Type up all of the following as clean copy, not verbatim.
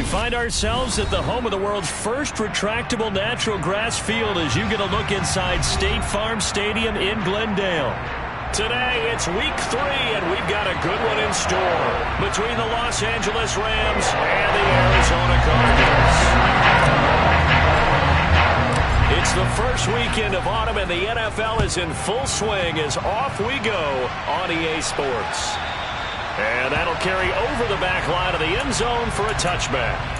find ourselves at the home of the world's first retractable natural grass field as you get a look inside State Farm Stadium in Glendale. Today, it's week 3, and we've got a good one in store between the Los Angeles Rams and the Arizona Cardinals. It's the first weekend of autumn, and the NFL is in full swing as off we go on EA Sports. And that'll carry over the back line of the end zone for a touchback.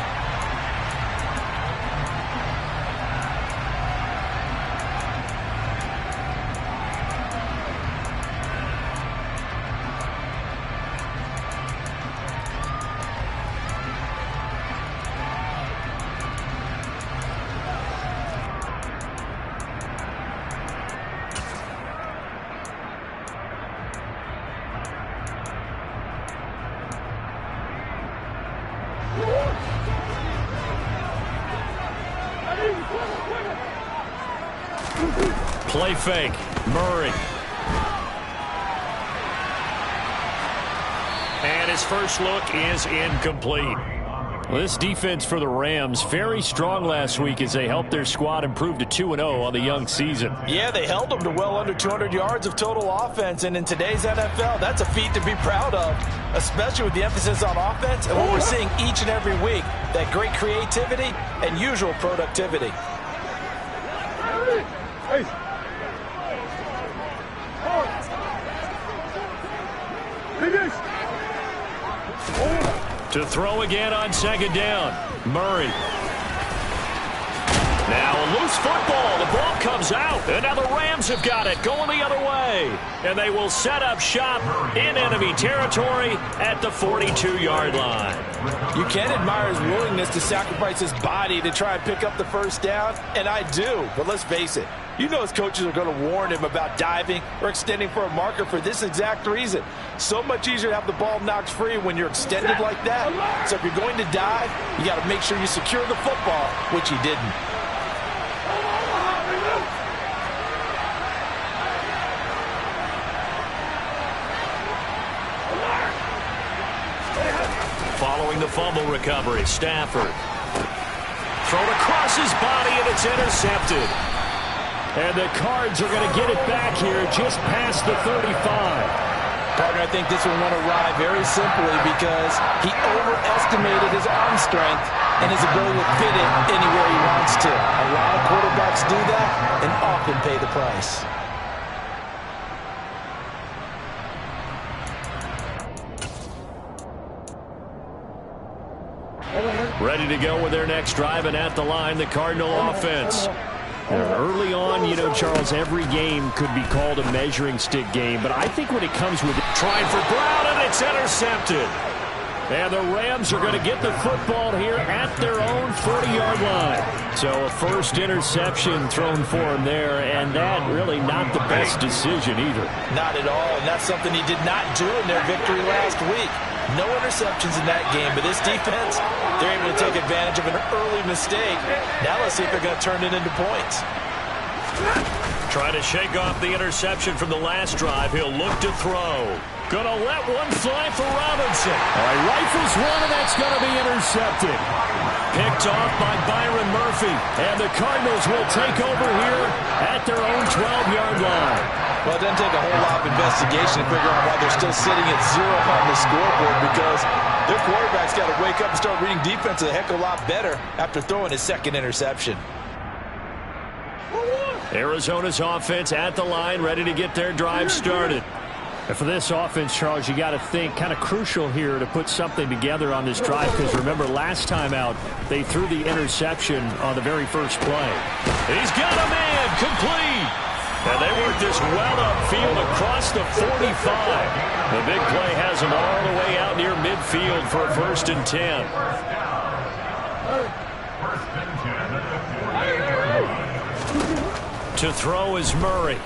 Play fake. Murray. And his first look is incomplete. Well, this defense for the Rams, very strong last week as they helped their squad improve to 2-0 on the young season. Yeah, they held them to well under 200 yards of total offense, and in today's NFL, that's a feat to be proud of, especially with the emphasis on offense and what we're seeing each and every week, that great creativity and usual productivity. Hey. To throw again on second down. Murray. Now a loose football. The ball comes out. And now the Rams have got it going the other way. And they will set up shop in enemy territory at the 42-yard line. You can admire his willingness to sacrifice his body to try and pick up the first down. And I do. But let's face it. You know his coaches are going to warn him about diving or extending for a marker for this exact reason. So much easier to have the ball knocked free when you're extended like that. So if you're going to dive, you got to make sure you secure the football, which he didn't. Following the fumble recovery, Stafford. Thrown across his body, and it's intercepted. And the Cards are going to get it back here just past the 35. Partner, I think this one went awry very simply because he overestimated his arm strength and his ability to fit it anywhere he wants to. A lot of quarterbacks do that and often pay the price. Ready to go with their next drive, and at the line, the Cardinal offense. Early on, you know, Charles, every game could be called a measuring stick game, but I think when it comes with trying for Brown, and it's intercepted. And the Rams are going to get the football here at their own 40-yard line. So a first interception thrown for him there, and that really not the best decision either. Not at all, and that's something he did not do in their victory last week. No interceptions in that game, but this defense, they're able to take advantage of an early mistake. Now let's see if they're going to turn it into points. Trying to shake off the interception from the last drive. He'll look to throw. Going to let one fly for Robinson. All right, rifles one, and that's going to be intercepted. Picked off by Byron Murphy. And the Cardinals will take over here at their own 12-yard line. Well, it doesn't take a whole lot of investigation to figure out why they're still sitting at 0 on the scoreboard, because their quarterback's got to wake up and start reading defense a heck of a lot better after throwing his second interception. Arizona's offense at the line, ready to get their drive started. And for this offense, Charles, you got to think kind of crucial here to put something together on this drive, because remember last time out they threw the interception on the very first play. He's got a man, complete. And they work this well upfield across the 45. The big play has him all the way out near midfield for a 1st and 10. To throw is Murray.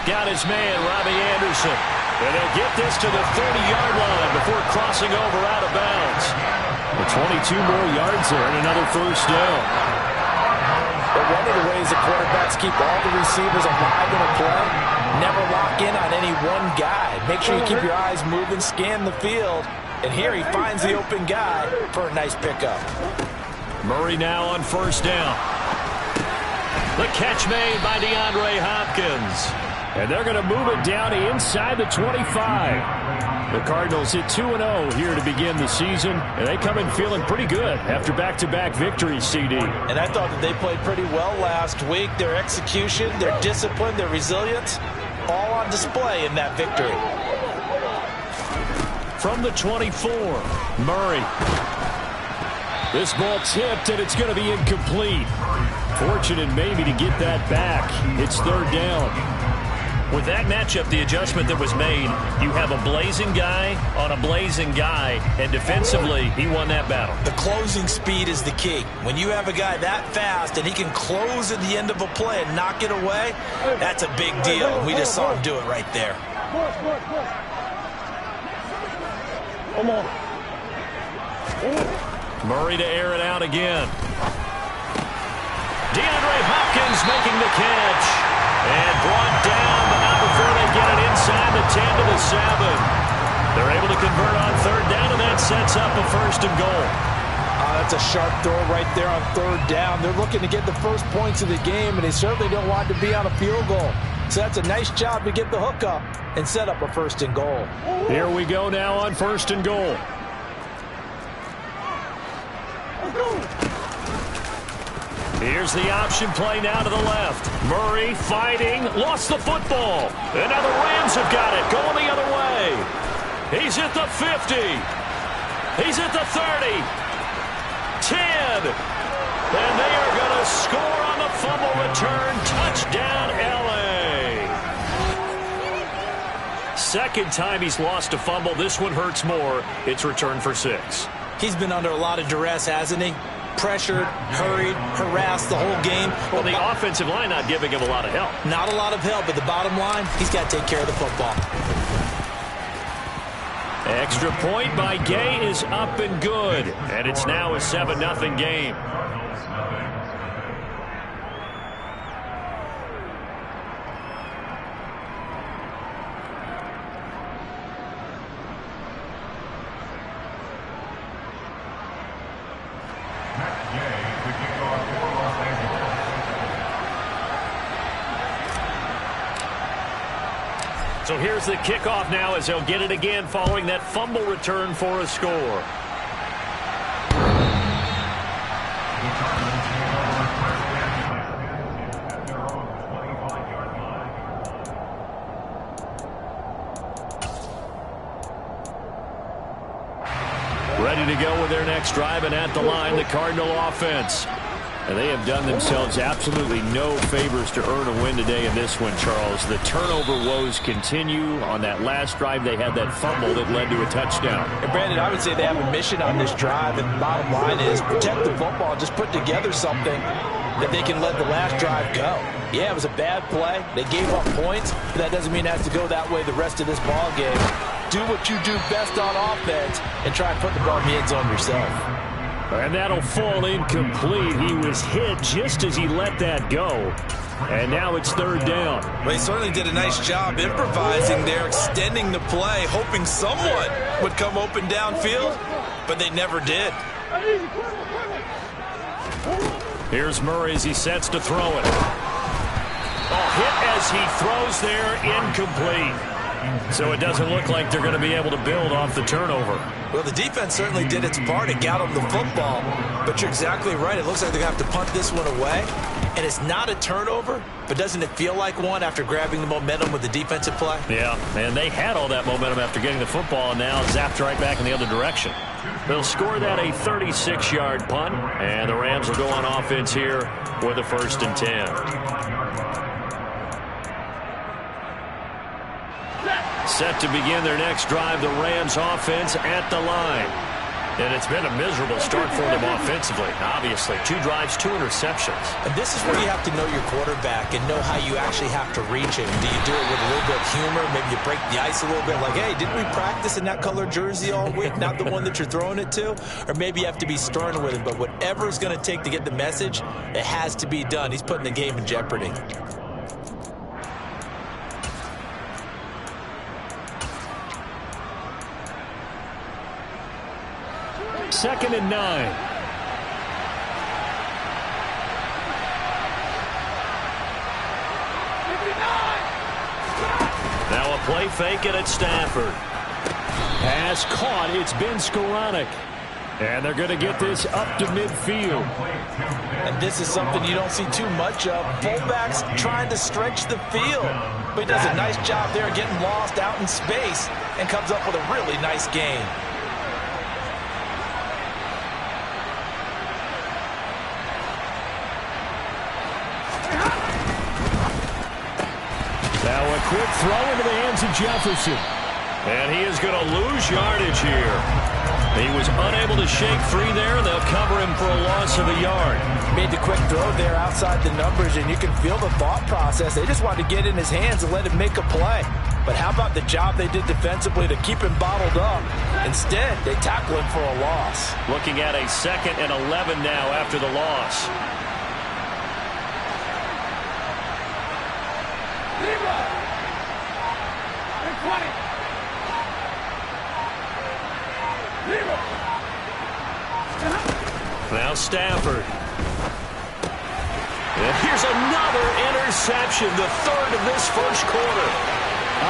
Got his man, Robbie Anderson. And they'll get this to the 30-yard line before crossing over out of bounds. Well, 22 more yards there and another first down. But one of the ways the quarterbacks keep all the receivers alive in a play, never lock in on any one guy. Make sure you keep your eyes moving, scan the field, And here he finds the open guy for a nice pickup. Murray now on first down. The catch made by DeAndre Hopkins. And they're going to move it down inside the 25. The Cardinals hit 2-0 here to begin the season, and they come in feeling pretty good after back-to-back victories, CD. And I thought that they played pretty well last week. Their execution, their discipline, their resilience, all on display in that victory. From the 24, Murray. This ball tipped, and it's going to be incomplete. Fortunate maybe to get that back. It's third down. With that matchup, the adjustment that was made, you have a blazing guy on a blazing guy, and defensively, he won that battle. The closing speed is the key. When you have a guy that fast and he can close at the end of a play and knock it away, that's a big deal. We just saw him do it right there. Come on. Murray to air it out again. DeAndre Hopkins making the catch. And brought down, but not before they get it inside the 10 to the 7. They're able to convert on third down, and that sets up a first and goal. That's a sharp throw right there on third down. They're looking to get the first points of the game, and they certainly don't want to be on a field goal. So that's a nice job to get the hook up and set up a first and goal. Here we go now on first and goal. Here's the option play now to the left. Murray fighting, lost the football. And now the Rams have got it, going the other way. He's at the 50. He's at the 30. 10. And they are going to score on the fumble return. Touchdown, L.A. Second time he's lost a fumble. This one hurts more. It's returned for 6. He's been under a lot of duress, hasn't he? Pressured, hurried, harassed the whole game. Well, the offensive line not giving him a lot of help. Not a lot of help, but the bottom line, he's got to take care of the football. Extra point by Gay is up and good. And it's now a 7-0 game. So here's the kickoff now as they'll get it again following that fumble return for a score. Ready to go with their next drive, and at the line, the Cardinal offense. And they have done themselves absolutely no favors to earn a win today in this one, Charles. The turnover woes continue. On that last drive, they had that fumble that led to a touchdown. And Brandon, I would say they have a mission on this drive, and the bottom line is protect the football, just put together something that they can let the last drive go. Yeah, it was a bad play. They gave up points, but that doesn't mean it has to go that way the rest of this ball game. Do what you do best on offense and try and put the ball in the end zone yourself. And that'll fall incomplete. He was hit just as he let that go. And now it's third down. Well, he certainly did a nice job improvising there, extending the play, hoping someone would come open downfield, but they never did. Here's Murray as he sets to throw it. Hit as he throws there, incomplete. So it doesn't look like they're going to be able to build off the turnover. Well, the defense certainly did its part. It got them the football. But you're exactly right. It looks like they're going to have to punt this one away. And it's not a turnover, but doesn't it feel like one after grabbing the momentum with the defensive play? Yeah, and they had all that momentum after getting the football, and now zapped right back in the other direction. They'll score that a 36-yard punt, and the Rams will go on offense here with a 1st and 10. Set to begin their next drive, the Rams offense at the line. And it's been a miserable start for them offensively, obviously. 2 drives, 2 interceptions. And this is where you have to know your quarterback and know how you actually have to reach him. Do you do it with a little bit of humor? Maybe you break the ice a little bit like, hey, didn't we practice in that color jersey all week, not the one that you're throwing it to? Or maybe you have to be stern with him. But whatever it's going to take to get the message, it has to be done. He's putting the game in jeopardy. 2nd and 9. Now a play fake it at Stafford. Pass caught. It's Ben Skowronek. And they're going to get this up to midfield. And this is something you don't see too much of. Fullbacks trying to stretch the field. But he does a nice job there getting lost out in space and comes up with a really nice gain. Now a quick throw into the hands of Jefferson. And he is going to lose yardage here. He was unable to shake free there, and they'll cover him for a loss of a yard. Made the quick throw there outside the numbers, and you can feel the thought process. They just wanted to get in his hands and let him make a play. But how about the job they did defensively to keep him bottled up? Instead, they tackle him for a loss. Looking at a 2nd and 11 now after the loss. Now Stafford. And here's another interception, the 3rd of this first quarter.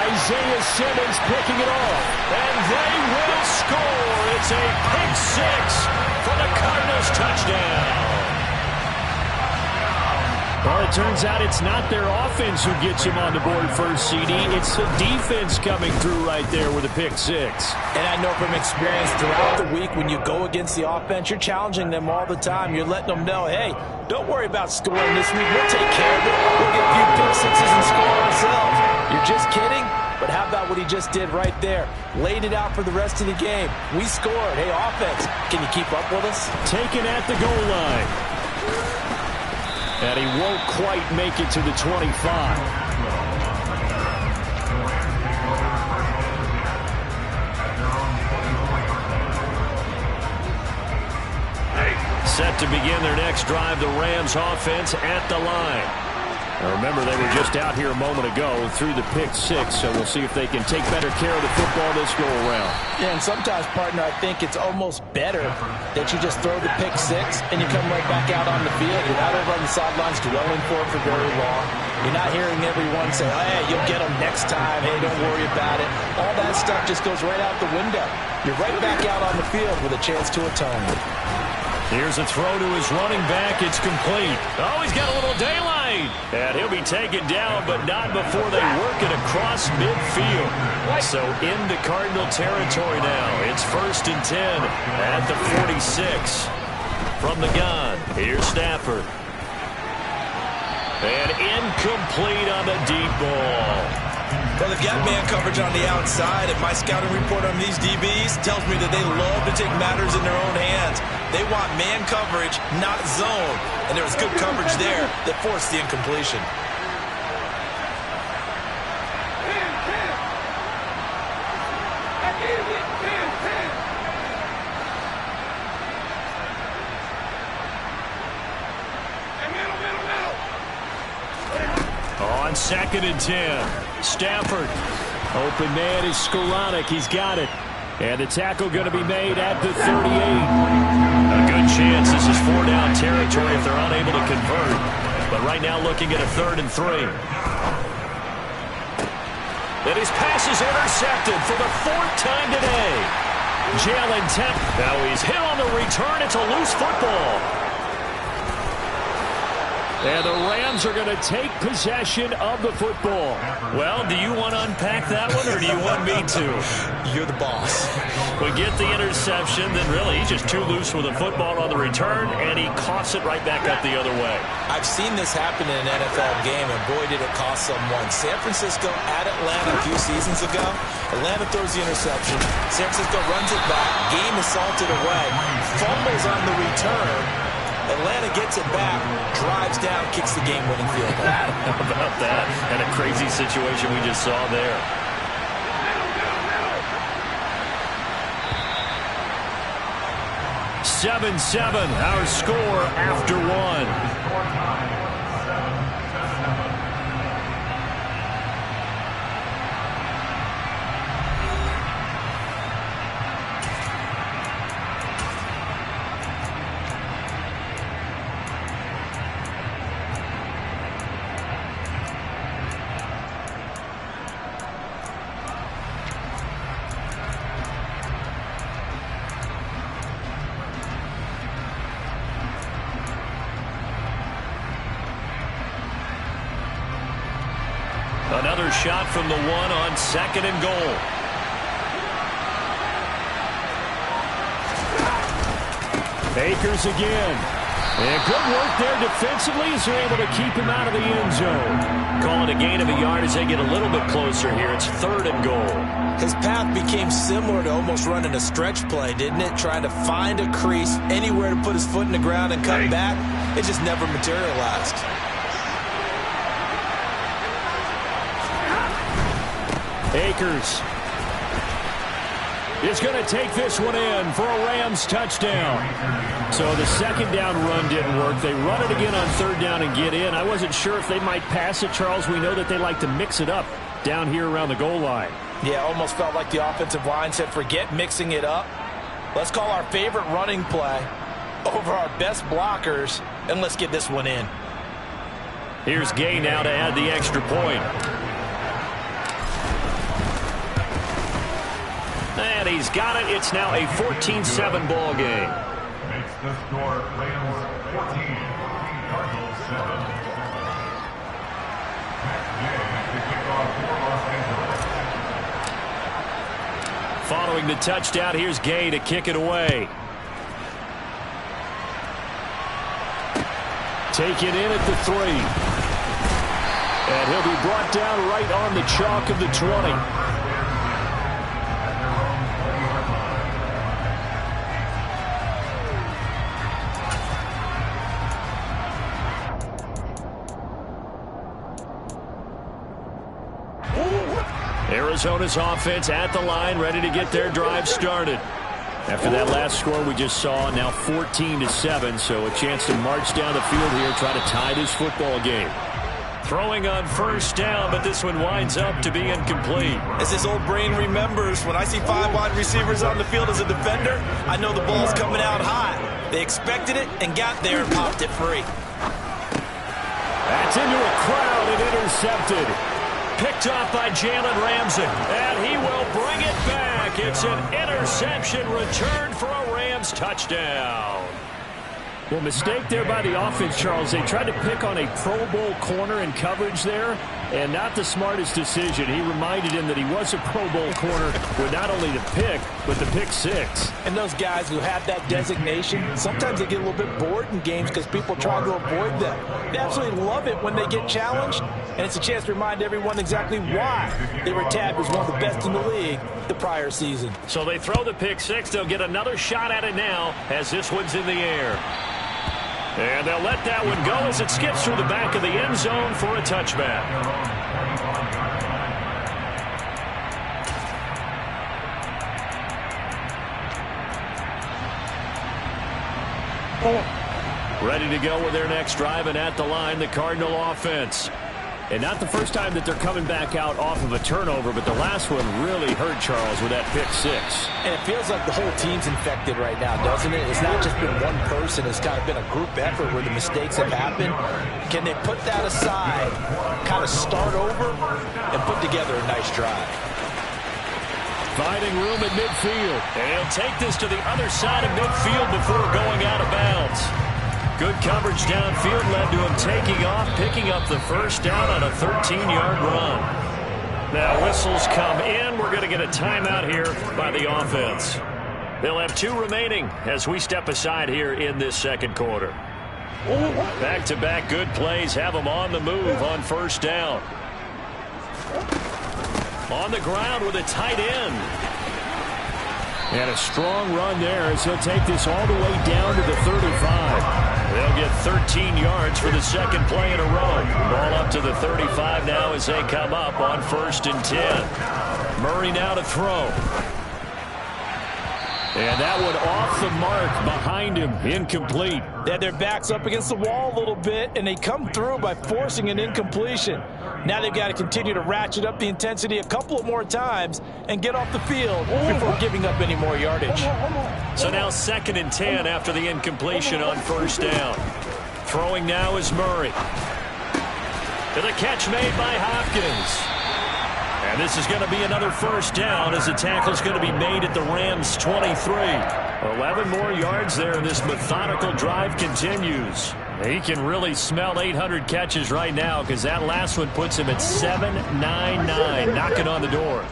Isaiah Simmons picking it off. And they will score. It's a pick 6 for the Cardinals touchdown. Well, it turns out it's not their offense who gets him on the board first, CD. It's the defense coming through right there with a pick 6. And I know from experience throughout the week, when you go against the offense, you're challenging them all the time. You're letting them know, hey, don't worry about scoring this week. We'll take care of it. We'll get a few pick 6s and score ourselves. You're just kidding? But how about what he just did right there? Laid it out for the rest of the game. We scored. Hey, offense, can you keep up with us? Taken at the goal line. And he won't quite make it to the 25. Set to begin their next drive, the Rams offense at the line. Now remember, they were just out here a moment ago through the pick 6, so we'll see if they can take better care of the football this go around. Yeah, and sometimes, partner, I think it's almost better that you just throw the pick 6 and you come right back out on the field. You're not over on the sidelines dwelling for it for very long. You're not hearing everyone say, oh, hey, you'll get them next time. Hey, don't worry about it. All that stuff just goes right out the window. You're right back out on the field with a chance to atone. Here's a throw to his running back. It's complete. Oh, he's got a little daylight. And he'll be taken down, but not before they work it across midfield. So into Cardinal territory now. It's 1st and 10 at the 46. From the gun, here's Stafford. And incomplete on the deep ball. Well, they've got man coverage on the outside, and my scouting report on these DBs tells me that they love to take matters in their own hands. They want man coverage, not zone. And there was good coverage there that forced the incompletion. On 2nd and 10, Stafford. Open man is Skowronek. He's got it. And the tackle going to be made at the 38. A good chance this is 4-down territory if they're unable to convert. But right now looking at a 3rd and 3. And his pass is intercepted for the 4th time today. Jalen Temp. Now he's hit on the return. It's a loose football. And the Rams are going to take possession of the football. Well, do you want to unpack that one, or do you want me to? You're the boss. We get the interception, then really he's just too loose with the football on the return, and he coughs it right back up the other way. I've seen this happen in an NFL game, and boy, did it cost someone. San Francisco at Atlanta a few seasons ago. Atlanta throws the interception. San Francisco runs it back. Game is salted away. Fumbles on the return. Atlanta gets it back, drives down, kicks the game-winning field goal. How about that? And a crazy situation we just saw there. "7-7", our score after one. Another shot from the one on 2nd and goal. Akers again. And good work there defensively as they're able to keep him out of the end zone. Call it a gain of a yard as they get a little bit closer here. It's 3rd and goal. His path became similar to almost running a stretch play, didn't it? Trying to find a crease, anywhere to put his foot in the ground and cut back. It just never materialized. Akers is going to take this one in for a Rams touchdown. So the 2nd down run didn't work. They run it again on 3rd down and get in. I wasn't sure if they might pass it, Charles. We know that they like to mix it up down here around the goal line. Yeah, almost felt like the offensive line said, forget mixing it up. Let's call our favorite running play over our best blockers, and let's get this one in. Here's Gay now to add the extra point. And he's got it. It's now a 14-7 ball game. Makes the score Rams 14, Cardinals 7. Matt Gay makes the kickoff for Los Angeles. Following the touchdown, here's Gay to kick it away. Take it in at the 3. And he'll be brought down right on the chalk of the 20. Arizona's offense at the line, ready to get their drive started. After that last score we just saw, now 14-7, so a chance to march down the field here, try to tie this football game. Throwing on 1st down, but this one winds up to be incomplete. As his old brain remembers, when I see 5 wide receivers on the field as a defender, I know the ball's coming out high. They expected it and got there and popped it free. That's into a crowd and intercepted. Picked off by Jalen Ramsey, and he will bring it back. It's an interception returned for a Rams touchdown. Well, mistake there by the offense, Charles. They tried to pick on a Pro Bowl corner in coverage there, and not the smartest decision. He reminded him that he was a Pro Bowl corner with not only the pick, but the pick 6. And those guys who have that designation, sometimes they get a little bit bored in games because people try to avoid them. They absolutely love it when they get challenged, and it's a chance to remind everyone exactly why they were tabbed as one of the best in the league the prior season. So they throw the pick 6. They'll get another shot at it now as this one's in the air. And they'll let that one go as it skips through the back of the end zone for a touchback. Ready to go with their next drive, and at the line, the Cardinal offense. And not the first time that they're coming back out off of a turnover, but the last one really hurt Charles with that pick 6. And it feels like the whole team's infected right now, doesn't it? It's not just been one person. It's kind of been a group effort where the mistakes have happened. Can they put that aside, kind of start over, and put together a nice drive? Finding room at midfield. And he'll take this to the other side of midfield before going out of bounds. Good coverage downfield led to him taking off, picking up the 1st down on a 13-yard run. Now whistles come in. We're going to get a timeout here by the offense. They'll have 2 remaining as we step aside here in this 2nd quarter. Back-to-back good plays have them on the move on 1st down. On the ground with a tight end. And a strong run there as he'll take this all the way down to the 35. They'll get 13 yards for the 2nd play in a row. Ball up to the 35 now as they come up on 1st and 10. Murray now to throw. And that one off the mark behind him, incomplete. They had their backs up against the wall a little bit, and they come through by forcing an incompletion. Now they've got to continue to ratchet up the intensity a couple of more times and get off the field before giving up any more yardage. So now 2nd and 10 after the incompletion on 1st down. Throwing now is Murray. To the catch made by Hopkins. And And this is going to be another first down as the tackle's going to be made at the Rams' 23. 11 more yards there, and this methodical drive continues. He can really smell 800 catches right now because that last one puts him at 799, knocking on the door.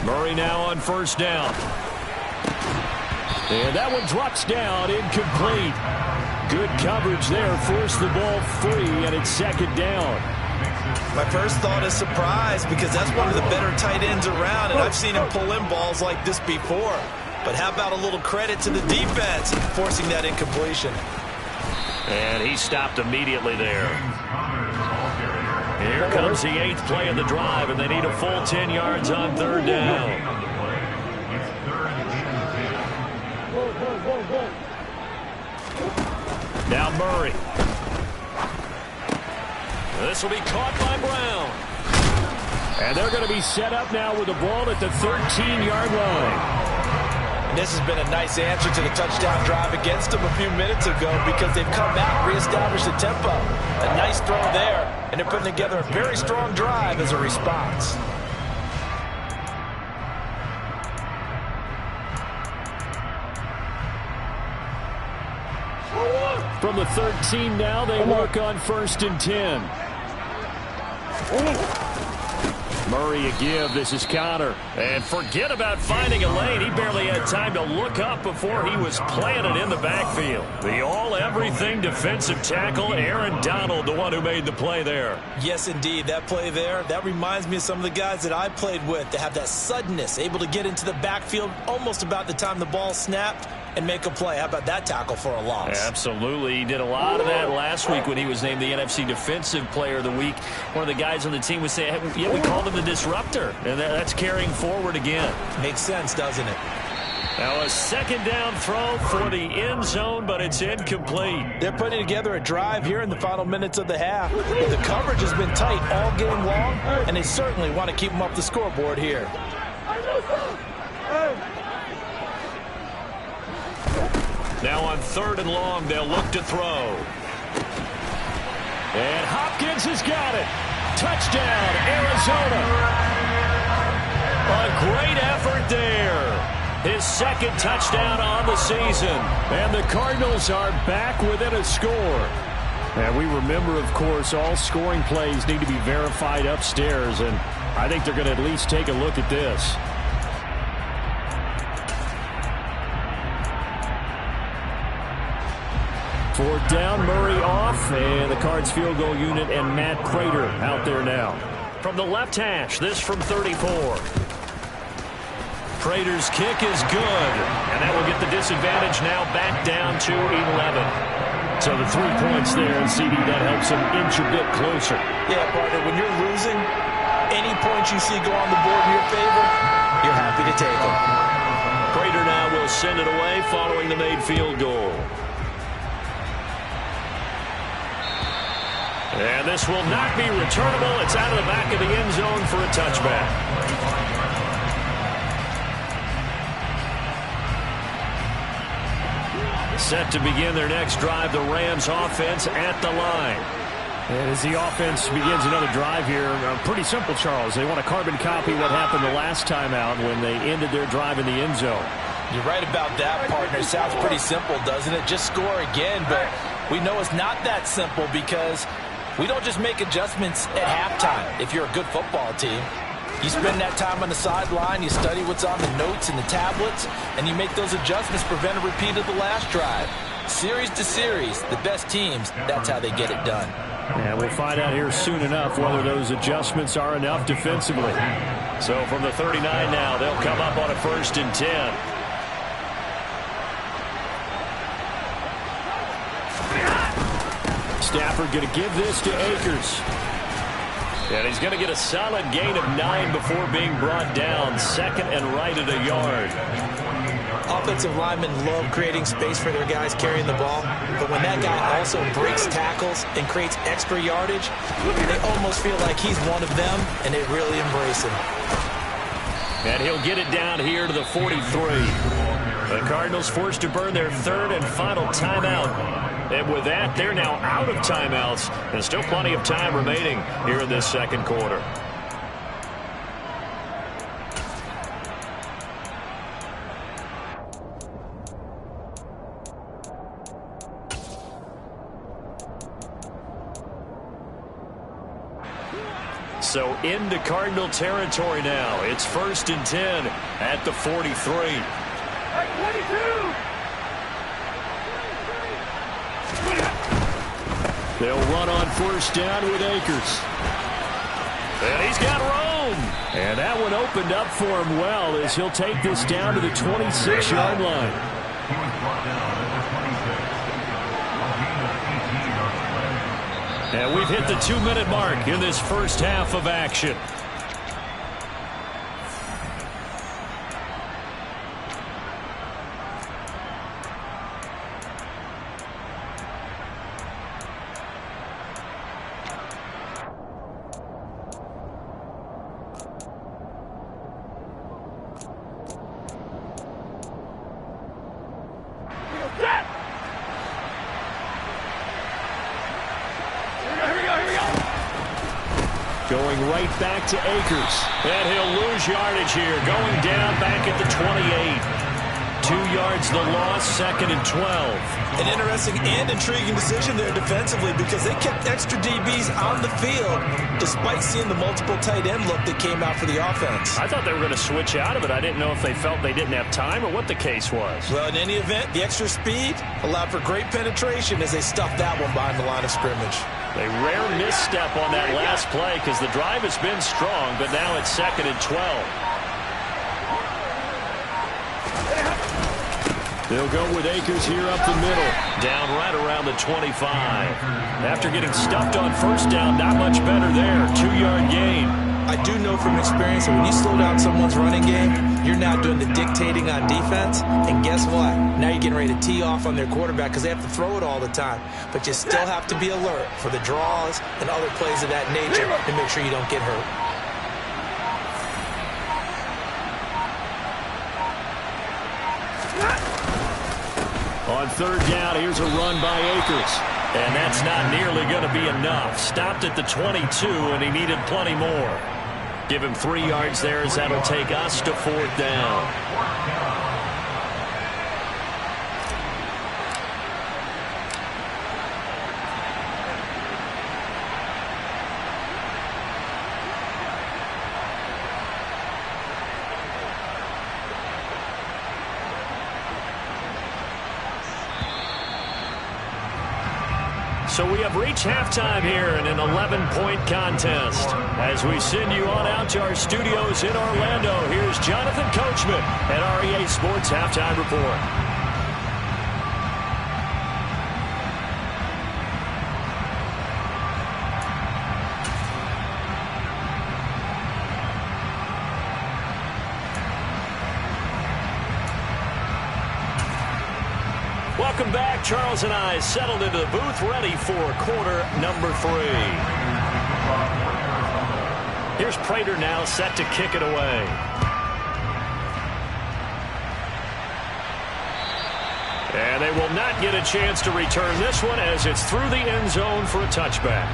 Murray now on first down. And that one drops down, incomplete. Good coverage there, forced the ball free, and it's second down. My first thought is surprise because that's one of the better tight ends around, and I've seen him pull in balls like this before. But how about a little credit to the defense forcing that incompletion? And he stopped immediately there. Here comes the 8th play of the drive, and they need a full 10 yards on third down. Now Murray. This will be caught by Brown. And they're going to be set up now with the ball at the 13-yard line. And this has been a nice answer to the touchdown drive against them a few minutes ago because they've come out and reestablished the tempo. A nice throw there, and they're putting together a very strong drive as a response. From the 13 now, they work on 1st and 10. Murray a give. This is Connor. And forget about finding a lane. He barely had time to look up before he was planted in the backfield. The all-everything defensive tackle, Aaron Donald, the one who made the play there. Yes, indeed. That play there, that reminds me of some of the guys that I played with that have that suddenness, able to get into the backfield almost about the time the ball snapped and make a play. How about that tackle for a loss? Absolutely. He did a lot of that last week when he was named the NFC Defensive Player of the Week. One of the guys on the team would say, hey, yeah, we called him the disruptor. And that's carrying forward again. Makes sense, doesn't it? Now a second down throw for the end zone, but it's incomplete. They're putting together a drive here in the final minutes of the half. The coverage has been tight all game long, and they certainly want to keep them up the scoreboard here. Now on 3rd and long, they'll look to throw. And Hopkins has got it. Touchdown, Arizona. A great effort there. His 2nd touchdown on the season. And the Cardinals are back within a score. And we remember, of course, all scoring plays need to be verified upstairs. And I think they're going to at least take a look at this. 4th down, Murray off, and the Cards field goal unit and Matt Prater out there now. From the left hash, this from 34. Prater's kick is good, and that will get the disadvantage now back down to 11. So the 3 points there, and CD, that helps them inch a bit closer. Yeah, partner, when you're losing, any points you see go on the board in your favor, you're happy to take them. Prater now will send it away following the made field goal. And this will not be returnable. It's out of the back of the end zone for a touchback. Set to begin their next drive, the Rams offense at the line. And as the offense begins another drive here, pretty simple, Charles. They want to carbon copy what happened the last time out when they ended their drive in the end zone. You're right about that, partner. It sounds pretty simple, doesn't it? Just score again, but we know it's not that simple because we don't just make adjustments at halftime if you're a good football team. You spend that time on the sideline, you study what's on the notes and the tablets, and you make those adjustments, prevent a repeat of the last drive. Series to series, the best teams, that's how they get it done. And we'll find out here soon enough whether those adjustments are enough defensively. So from the 39 now, they'll come up on a 1st and 10. Stafford going to give this to Akers. And he's going to get a solid gain of 9 before being brought down. 2nd and right at a yard. Offensive linemen love creating space for their guys carrying the ball, but when that guy also breaks tackles and creates extra yardage, they almost feel like he's one of them, and they really embrace him. And he'll get it down here to the 43. The Cardinals forced to burn their third and final timeout. And with that, they're now out of timeouts. And still plenty of time remaining here in this second quarter. So into Cardinal territory now. It's 1st and 10 at the 43. They'll run on 1st down with Akers. And he's got room. And that one opened up for him well as he'll take this down to the 26-yard line. He was brought down at the 26. And we've hit the 2-minute mark in this first half of action. Going right back to Akers. And he'll lose yardage here. Going down back at the 28. 2 yards the loss, 2nd and 12. An interesting and intriguing decision there defensively because they kept extra DBs on the field despite seeing the multiple tight end look that came out for the offense. I thought they were going to switch out of it. I didn't know if they felt they didn't have time or what the case was. Well, in any event, the extra speed allowed for great penetration as they stuffed that one behind the line of scrimmage. A rare misstep on that last play because the drive has been strong, but now it's 2nd and 12. They'll go with Akers here up the middle. Down right around the 25. After getting stuffed on 1st down, not much better there. 2-yard gain. I do know from experience that when you slow down someone's running game, you're now doing the dictating on defense. And guess what? Now you're getting ready to tee off on their quarterback because they have to throw it all the time. But you still have to be alert for the draws and other plays of that nature to make sure you don't get hurt. On 3rd down, here's a run by Akers. And that's not nearly going to be enough. Stopped at the 22, and he needed plenty more. Give him 3 yards there as that'll take us to 4th down. So we have reached halftime here in an 11-point contest. As we send you on out to our studios in Orlando, here's Jonathan Coachman at REA Sports Halftime Report. Welcome back. Charles and I settled into the booth ready for quarter number 3. Here's Prater now set to kick it away. And they will not get a chance to return this one as it's through the end zone for a touchback.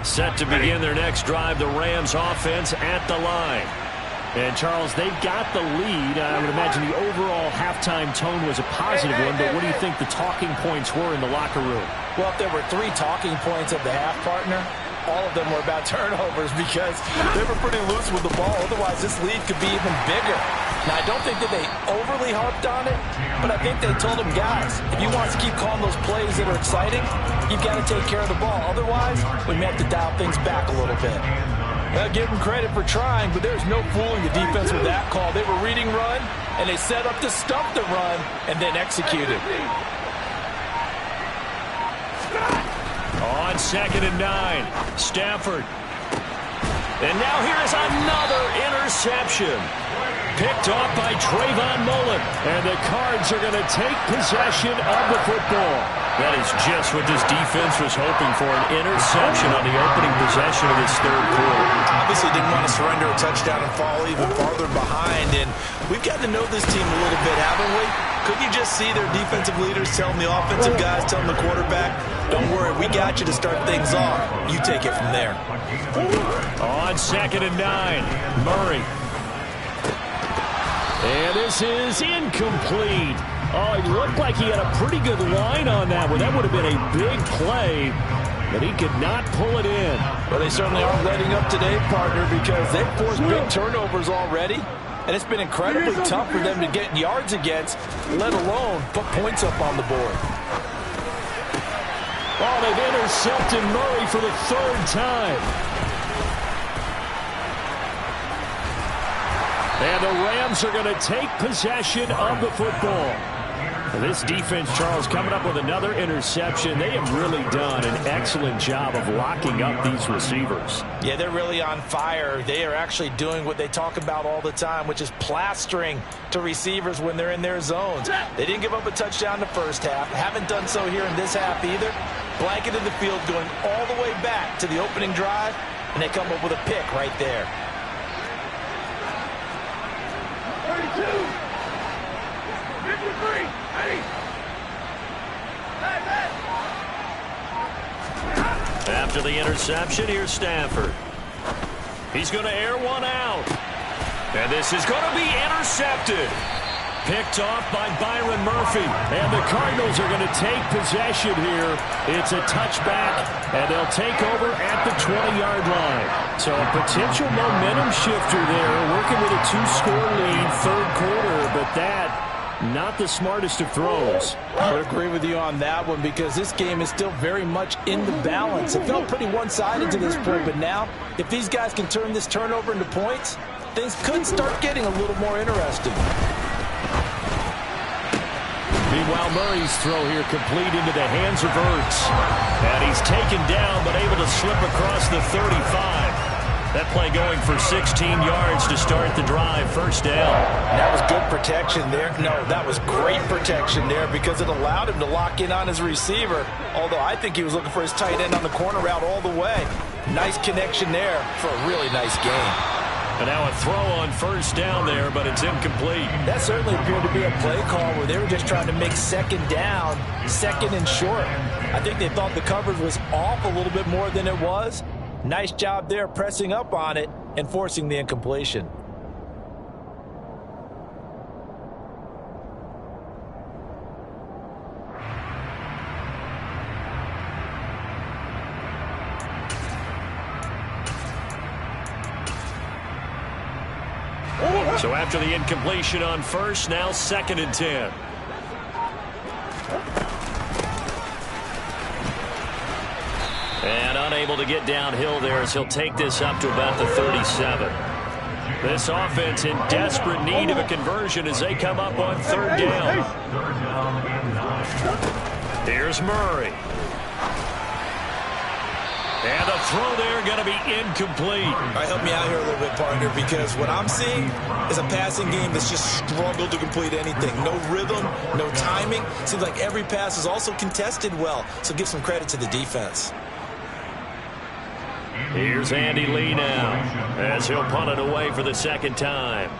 Set to begin their next drive, the Rams offense at the line. And, Charles, they've got the lead. I would imagine the overall halftime tone was a positive one, but what do you think the talking points were in the locker room? Well, if there were 3 talking points of the half, partner, all of them were about turnovers because they were pretty loose with the ball. Otherwise, this lead could be even bigger. Now, I don't think that they overly harped on it, but I think they told them, guys, if you want us to keep calling those plays that are exciting, you've got to take care of the ball. Otherwise, we may have to dial things back a little bit. Well, give them credit for trying, but there's no fooling the defense with that call. They were reading run, and they set up to stop the run and then executed. On 2nd and 9, Stafford. And now here's another interception. picked off by Trayvon Mullen. And the Cards are going to take possession of the football. That is just what this defense was hoping for, an interception on the opening possession of this third quarter. Obviously didn't want to surrender a touchdown and fall even farther behind. And we've gotten to know this team a little bit, haven't we? Couldn't you just see their defensive leaders telling the offensive guys, telling the quarterback, don't worry, we got you to start things off. You take it from there. On 2nd and 9, Murray. And this is incomplete. Oh, it looked like he had a pretty good line on that one. That would have been a big play, but he could not pull it in. Well, they certainly aren't letting up today, partner, because they've forced big turnovers already, and it's been incredibly tough for them to get yards against, let alone put points up on the board. Oh, they've intercepted Murray for the 3rd time. And the Rams are going to take possession of the football. And this defense, Charles, coming up with another interception. They have really done an excellent job of locking up these receivers. Yeah, they're really on fire. They are actually doing what they talk about all the time, which is plastering to receivers when they're in their zones. They didn't give up a touchdown in the first half. Haven't done so here in this half either. Blanketed the field going all the way back to the opening drive, and they come up with a pick right there. 32, 53, 8. After the interception, here's Stafford. He's going to air one out. And this is going to be intercepted. Picked off by Byron Murphy. And the Cardinals are going to take possession here. It's a touchback, and they'll take over at the 20-yard line. So a potential momentum shifter there, working with a 2-score lead, 3rd quarter, but that not the smartest of throws. I would agree with you on that one because this game is still very much in the balance. It felt pretty one-sided to this point, but now if these guys can turn this turnover into points, things could start getting a little more interesting. Meanwhile, Murray's throw here complete into the hands of Ertz. And he's taken down, but able to slip across the 35. That play going for 16 yards to start the drive, 1st down. That was good protection there. No, that was great protection there because it allowed him to lock in on his receiver, although I think he was looking for his tight end on the corner route all the way. Nice connection there for a really nice game. And now a throw on 1st down there, but it's incomplete. That certainly appeared to be a play call where they were just trying to make 2nd down, 2nd and short. I think they thought the coverage was off a little bit more than it was. Nice job there pressing up on it and forcing the incompletion. So after the incompletion on 1st, now 2nd and 10. And unable to get downhill there as he'll take this up to about the 37. This offense in desperate need of a conversion as they come up on 3rd down. Here's Murray. And the throw there going to be incomplete. All right, help me out here a little bit, partner, because what I'm seeing is a passing game that's just struggled to complete anything. No rhythm, no timing. Seems like every pass is also contested well, so give some credit to the defense. Here's Andy Lee now as he'll punt it away for the 2nd time.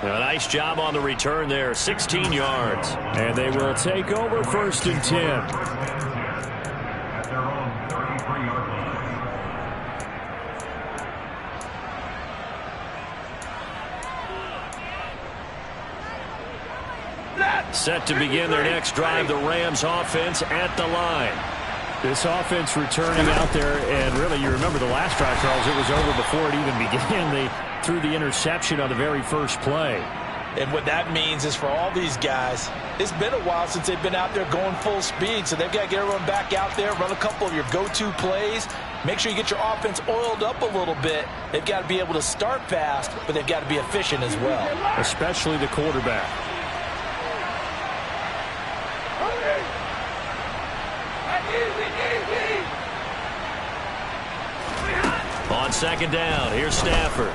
A nice job on the return there, 16 yards. And they will take over 1st and 10. At their own 33-yard line. Set to begin their next drive, the Rams offense at the line. This offense returning out there, and really, you remember the last drive, Charles, it was over before it even began. They threw the interception on the very first play. And what that means is for all these guys, it's been a while since they've been out there going full speed, so they've got to get everyone back out there, run a couple of your go-to plays, make sure you get your offense oiled up a little bit. They've got to be able to start fast, but they've got to be efficient as well. Especially the quarterback. On second down, here's Stafford.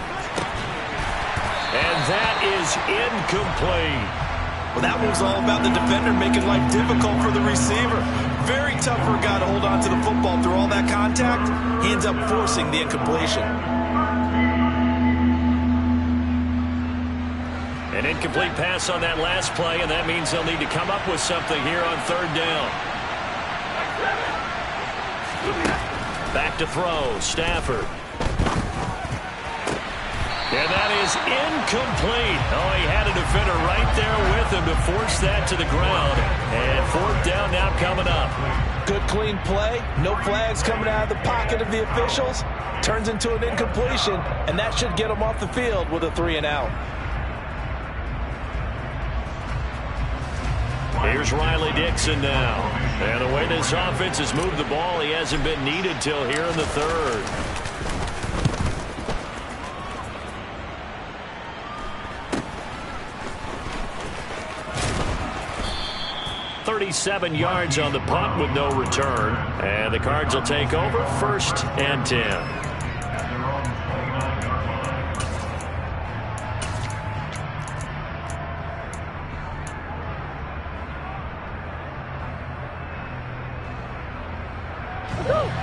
And that is incomplete. Well, that one's all about the defender making life difficult for the receiver. Very tough for a guy to hold on to the football through all that contact. He ends up forcing the incompletion. An incomplete pass on that last play, and that means they'll need to come up with something here on third down. Back to throw, Stafford. And that is incomplete. Oh, he had a defender right there with him to force that to the ground. And fourth down now coming up. Good clean play. No flags coming out of the pocket of the officials. Turns into an incompletion, and that should get him off the field with a 3-and-out. Here's Riley Dixon now. And the way this offense has moved the ball, he hasn't been needed till here in the third. 37 yards on the punt with no return. And the Cards will take over 1st and 10.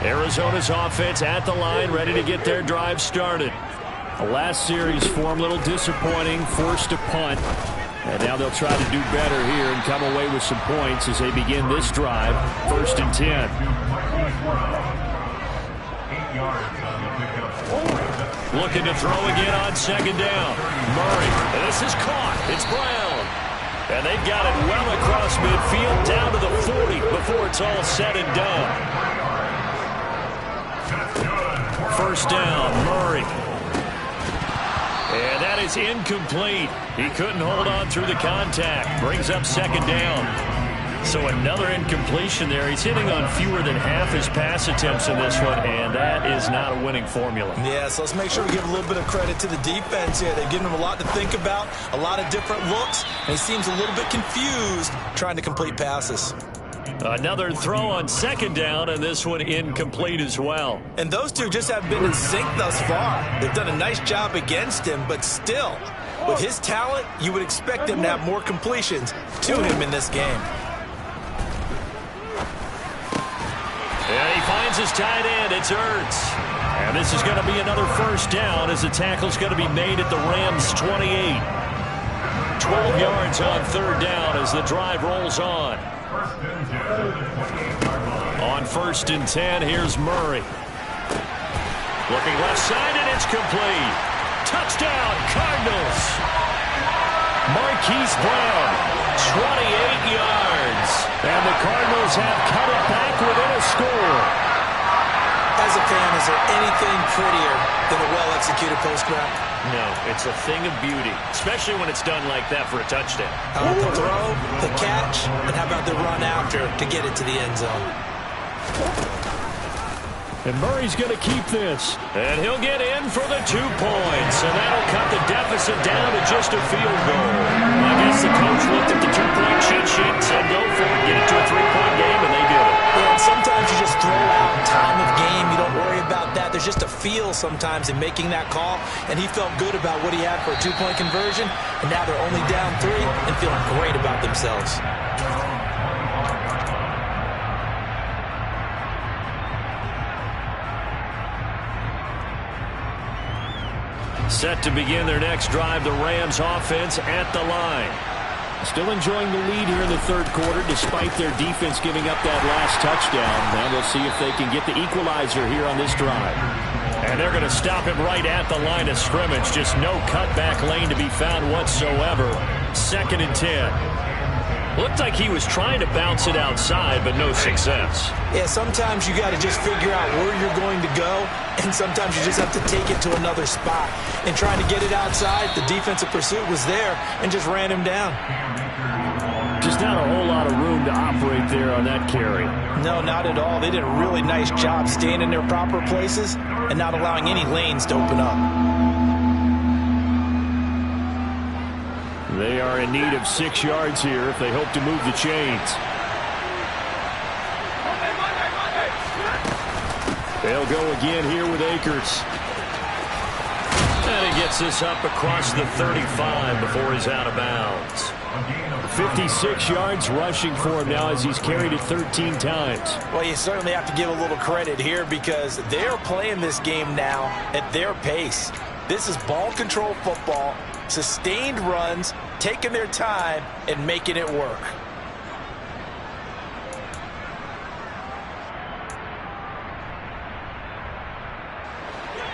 Arizona's offense at the line, ready to get their drive started. The last series for them, a little disappointing, forced a punt. And now they'll try to do better here and come away with some points as they begin this drive. 1st and 10. 8 yards on the pickup. Looking to throw again on second down. Murray. And this is caught. It's Brown. And they've got it well across midfield down to the 40 before it's all said and done. 1st down, Murray. And that is incomplete. He couldn't hold on through the contact. Brings up second down. So another incompletion there. He's hitting on fewer than half his pass attempts in this one, and that is not a winning formula. Yeah, so let's make sure we give a little bit of credit to the defense here. They've given him a lot to think about, a lot of different looks, and he seems a little bit confused trying to complete passes. Another throw on second down, and this one incomplete as well. And those two just have been in sync thus far. They've done a nice job against him, but still, with his talent, you would expect him to have more completions to him in this game. And he finds his tight end. It's Ertz. And this is going to be another 1st down as the tackle's going to be made at the Rams' 28. 12 yards on 3rd down as the drive rolls on. On 1st and 10, here's Murray. Looking left side, and it's complete. Touchdown, Cardinals. Marquise Brown, 28 yards. And the Cardinals have cut it back within a score. As a fan, is there anything prettier than a well-executed post-route? No, it's a thing of beauty, especially when it's done like that for a touchdown. How about the throw, the catch, and how about the run after to get it to the end zone? And Murray's going to keep this. And he'll get in for the 2 points. And that'll cut the deficit down to just a field goal. I guess the coach looked at the 2-point cheat sheet and said, go for it, get it to a 3-point game, and they did it. Well, and sometimes you just throw out time of game. You don't worry about that. There's just a feel sometimes in making that call. And he felt good about what he had for a 2-point conversion. And now they're only down 3 and feeling great about themselves. Set to begin their next drive, the Rams offense at the line. Still enjoying the lead here in the 3rd quarter despite their defense giving up that last touchdown. Now we'll see if they can get the equalizer here on this drive. And they're going to stop him right at the line of scrimmage. Just no cutback lane to be found whatsoever. 2nd and 10. Looked like he was trying to bounce it outside, but no success. Yeah, sometimes you got to just figure out where you're going to go, and sometimes you just have to take it to another spot. And trying to get it outside, the defensive pursuit was there and just ran him down. Just not a whole lot of room to operate there on that carry. No, not at all. They did a really nice job staying in their proper places and not allowing any lanes to open up. They are in need of 6 yards here if they hope to move the chains. They'll go again here with Akers. And he gets this up across the 35 before he's out of bounds. 56 yards rushing for him now as he's carried it 13 times. Well, you certainly have to give a little credit here because they're playing this game now at their pace. This is ball control football, sustained runs, taking their time, and making it work.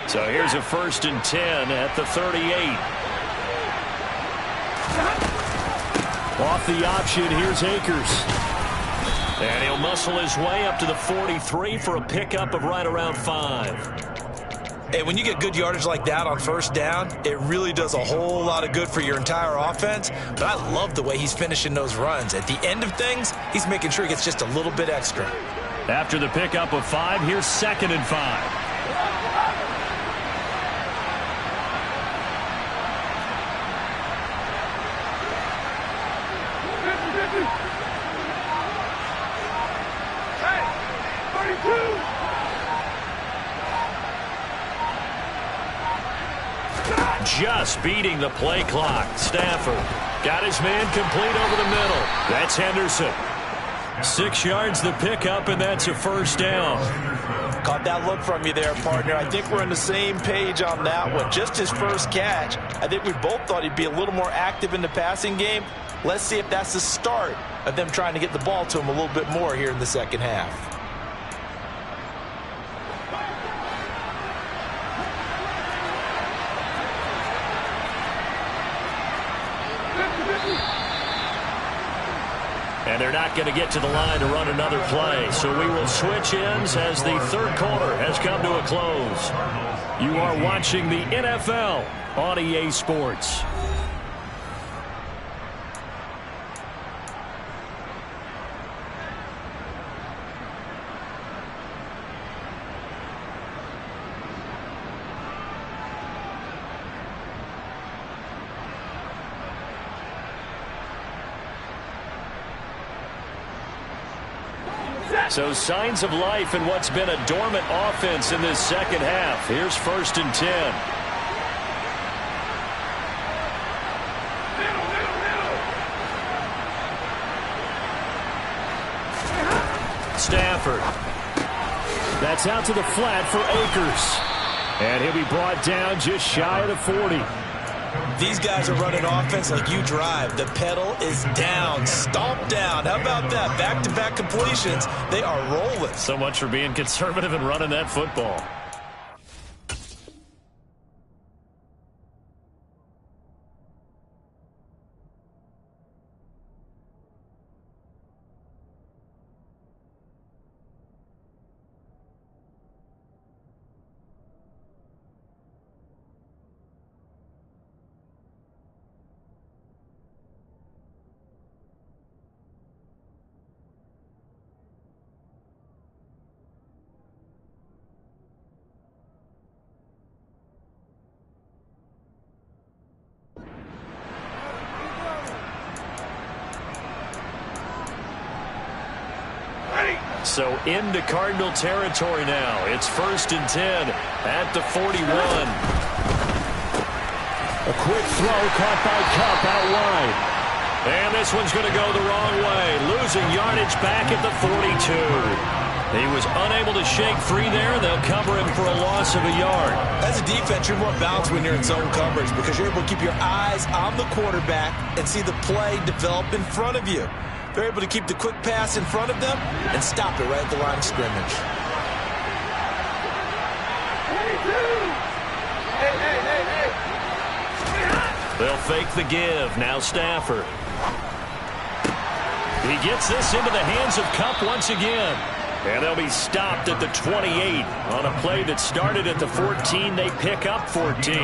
So here's a 1st and 10 at the 38. Off the option, here's Akers. And he'll muscle his way up to the 43 for a pickup of right around 5. Hey, when you get good yardage like that on 1st down, it really does a whole lot of good for your entire offense. But I love the way he's finishing those runs. At the end of things, he's making sure he gets just a little bit extra. After the pickup of 5, here's 2nd and 5. Just beating the play clock. Stafford got his man complete over the middle. That's Henderson. 6 yards the pickup, and that's a 1st down. Caught that look from you there, partner. I think we're on the same page on that one. Just his first catch. I think we both thought he'd be a little more active in the passing game. Let's see if that's the start of them trying to get the ball to him a little bit more here in the second half. And they're not going to get to the line to run another play. So we will switch ends as the 3rd quarter has come to a close. You are watching the NFL on EA Sports. So signs of life in what's been a dormant offense in this second half. Here's 1st and 10. Stafford. That's out to the flat for Akers. And he'll be brought down just shy of the 40. These guys are running offense like you drive. The pedal is down, stomp down. How about that? Back-to-back completions. They are rolling. So much for being conservative and running that football. So into Cardinal territory now. It's 1st and 10 at the 41. A quick throw caught by Kupp out wide. And this one's going to go the wrong way. Losing yardage back at the 42. He was unable to shake free there. They'll cover him for a loss of a yard. As a defense, you're more balanced when you're in zone coverage because you're able to keep your eyes on the quarterback and see the play develop in front of you. They're able to keep the quick pass in front of them and stop it right at the line of scrimmage. They'll fake the give. Now Stafford. He gets this into the hands of Kupp once again. And they'll be stopped at the 28 on a play that started at the 14. They pick up 14.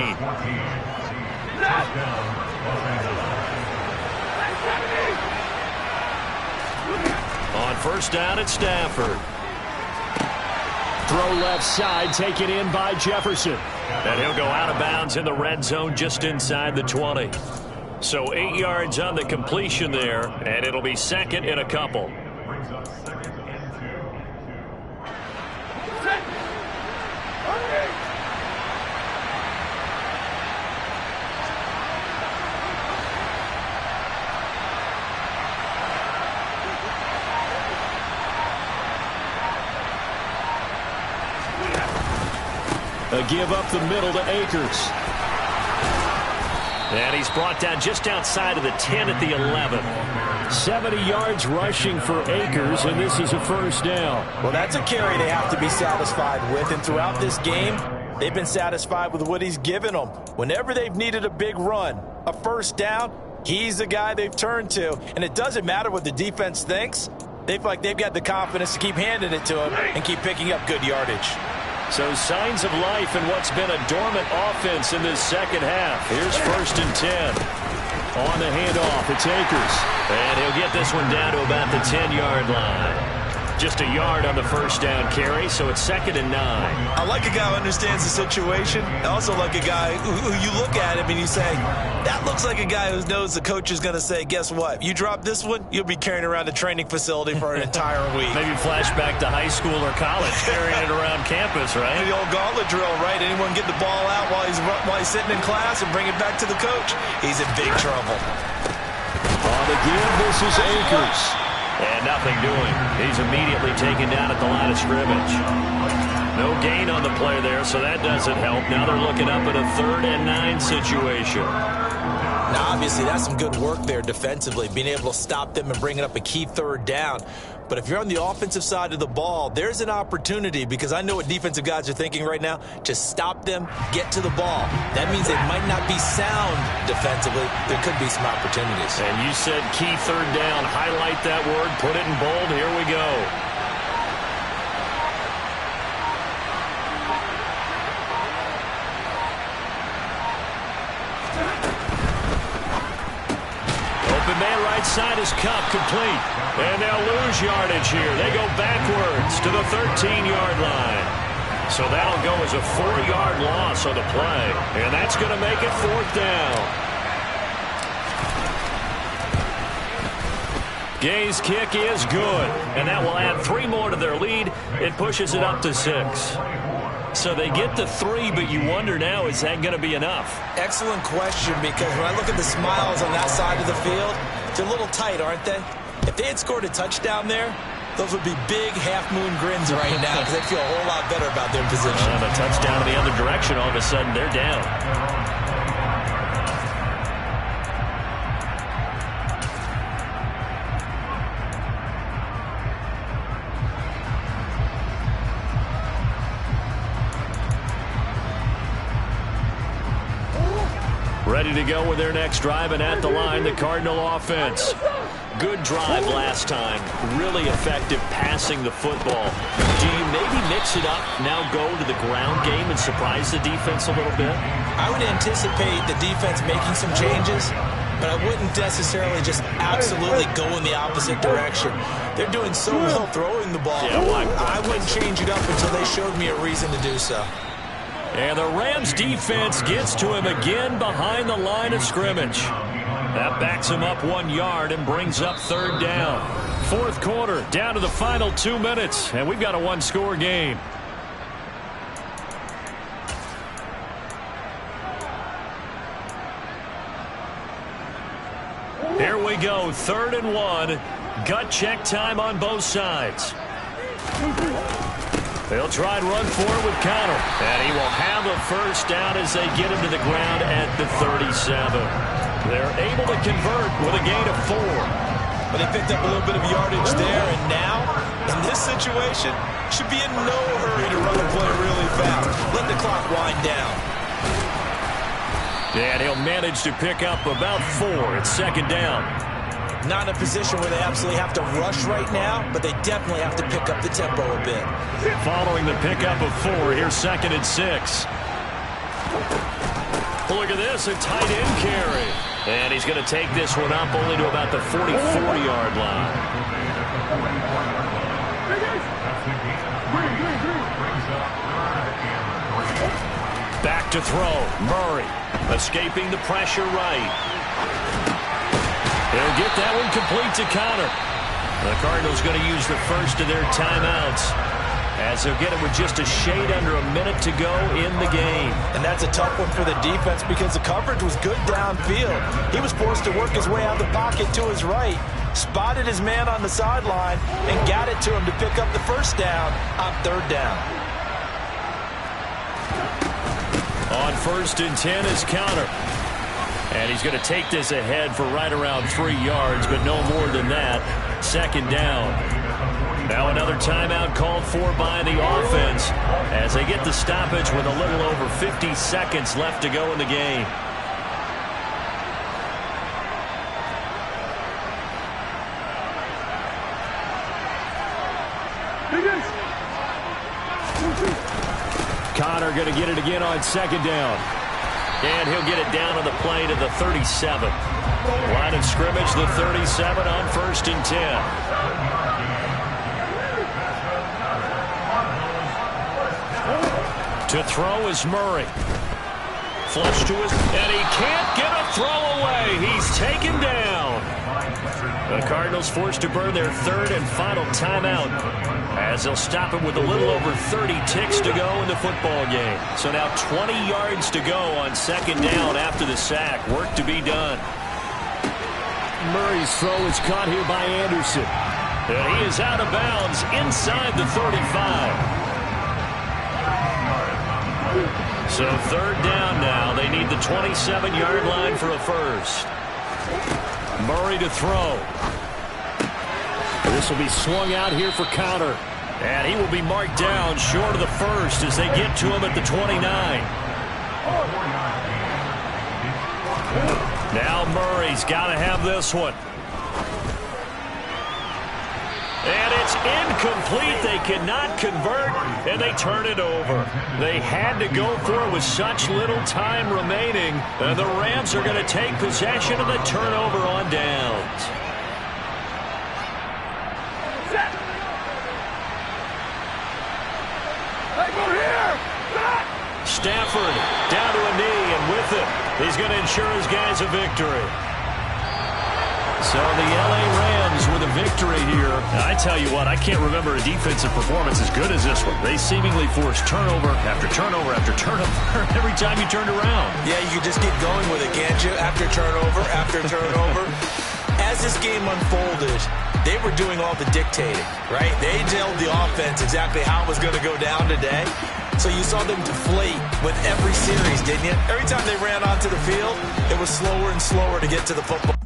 On first down, it's Stafford. Throw left side, taken in by Jefferson. And he'll go out of bounds in the red zone just inside the 20. So 8 yards on the completion there, and it'll be second and a couple. A give up the middle to Akers. And he's brought down just outside of the 10 at the 11. 70 yards rushing for Akers, and this is a first down. Well, that's a carry they have to be satisfied with, and throughout this game, they've been satisfied with what he's given them. Whenever they've needed a big run, a first down, he's the guy they've turned to. And it doesn't matter what the defense thinks. They feel like they've got the confidence to keep handing it to him and keep picking up good yardage. So signs of life in what's been a dormant offense in this second half. Here's first and 10. On the handoff, it's Akers. And he'll get this one down to about the 10-yard line. Just a yard on the first down carry, so it's second and 9. I like a guy who understands the situation. I also like a guy who you look at him and you say, that looks like a guy who knows the coach is going to say, guess what? You drop this one, you'll be carrying around a training facility for an entire week. Maybe flashback to high school or college, carrying it around campus, right? The old gauntlet drill, right? Anyone get the ball out while he's sitting in class and bring it back to the coach? He's in big trouble. On the give, this is Akers. And nothing doing. He's immediately taken down at the line of scrimmage. No gain on the play there, so that doesn't help. Now they're looking up at a 3rd and 9 situation. Now, obviously, that's some good work there defensively, being able to stop them and bringing up a key 3rd down. But if you're on the offensive side of the ball, there's an opportunity, because I know what defensive guys are thinking right now. Just stop them, get to the ball. That means they might not be sound defensively. There could be some opportunities. And you said key 3rd down. Highlight that word. Put it in bold. Here we go. Man right side is Kupp, complete. And they'll lose yardage here. They go backwards to the 13-yard line. So that'll go as a 4-yard loss on the play. And that's going to make it 4th down. Gay's kick is good. And that will add 3 more to their lead. It pushes it up to 6. So they get the 3, but you wonder now, is that going to be enough? Excellent question, because when I look at the smiles on that side of the field, they're a little tight, aren't they? If they had scored a touchdown there, those would be big half-moon grins right now, because they feel a whole lot better about their position. And a touchdown in the other direction, all of a sudden they're down. Ready to go with their next drive, and at the line, the Cardinal offense. Good drive last time. Really effective passing the football. Do you maybe mix it up, now go to the ground game and surprise the defense a little bit? I would anticipate the defense making some changes, but I wouldn't necessarily just absolutely go in the opposite direction. They're doing so well throwing the ball. Yeah, I wouldn't change it up until they showed me a reason to do so. And the Rams defense gets to him again behind the line of scrimmage. That backs him up 1 yard and brings up 3rd down. 4th quarter, down to the final 2 minutes, and we've got a 1-score game. Here we go, 3rd and 1. Gut check time on both sides. They'll try and run for it with Connor. And he will have a first down as they get him to the ground at the 37. They're able to convert with a gain of 4. But they picked up a little bit of yardage there, and now, in this situation, should be in no hurry to run the play really fast. Let the clock wind down. And he'll manage to pick up about 4. It's 2nd down. Not in a position where they absolutely have to rush right now, but they definitely have to pick up the tempo a bit. Following the pickup of 4, here's 2nd and 6. Look at this, a tight end carry. And he's going to take this one up only to about the 44-yard line. Back to throw. Murray escaping the pressure right. He'll get that one complete to Conner. The Cardinals going to use the first of their timeouts, as they'll get it with just a shade under a minute to go in the game. And that's a tough one for the defense because the coverage was good downfield. He was forced to work his way out of the pocket to his right, spotted his man on the sideline, and got it to him to pick up the first down on 3rd down. On 1st and 10 is Conner. And he's going to take this ahead for right around 3 yards, but no more than that. 2nd down. Now another timeout called for by the offense as they get the stoppage with a little over 50 seconds left to go in the game. Conner going to get it again on 2nd down. And he'll get it down on the play to the 37. Line of scrimmage, the 37 on 1st and 10. To throw is Murray. Flush to his, and he can't get a throw away. He's taken down. The Cardinals forced to burn their 3rd and final timeout, as they'll stop it with a little over 30 ticks to go in the football game. So now 20 yards to go on 2nd down after the sack. Work to be done. Murray's throw is caught here by Anderson. And he is out of bounds inside the 35. So 3rd down now. They need the 27-yard line for a first. Murray to throw. This will be swung out here for Conner. And he will be marked down short of the first as they get to him at the 29. Now Murray's got to have this one. And it's incomplete. They cannot convert, and they turn it over. They had to go for it with such little time remaining. And the Rams are going to take possession of the turnover on downs. Stafford down to a knee, and with it, he's going to ensure his guys a victory. So the L.A. Rams with a victory here. I tell you what, I can't remember a defensive performance as good as this one. They seemingly forced turnover after turnover after turnover every time you turned around. Yeah, you can just keep going with it, can't you? After turnover, after turnover. As this game unfolded, they were doing all the dictating, right? They told the offense exactly how it was going to go down today. So you saw them deflate with every series, didn't you? Every time they ran onto the field, it was slower and slower to get to the football.